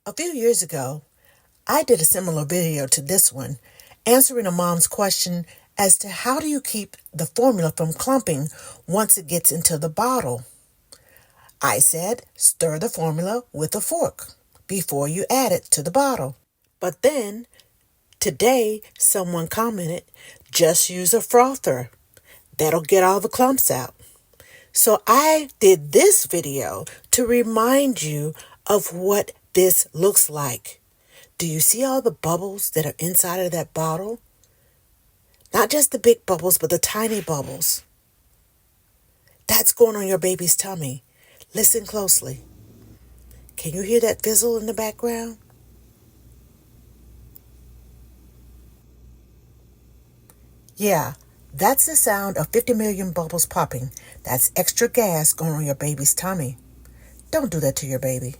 A few years ago, I did a similar video to this one, answering a mom's question as to how do you keep the formula from clumping once it gets into the bottle. I said, stir the formula with a fork before you add it to the bottle. But then, today, someone commented, just use a frother. That'll get all the clumps out. So I did this video to remind you of what this looks like. Do you see all the bubbles that are inside of that bottle? Not just the big bubbles, but the tiny bubbles. That's going on your baby's tummy. Listen closely. Can you hear that fizzle in the background? Yeah, that's the sound of 50 million bubbles popping. That's extra gas going on your baby's tummy. Don't do that to your baby.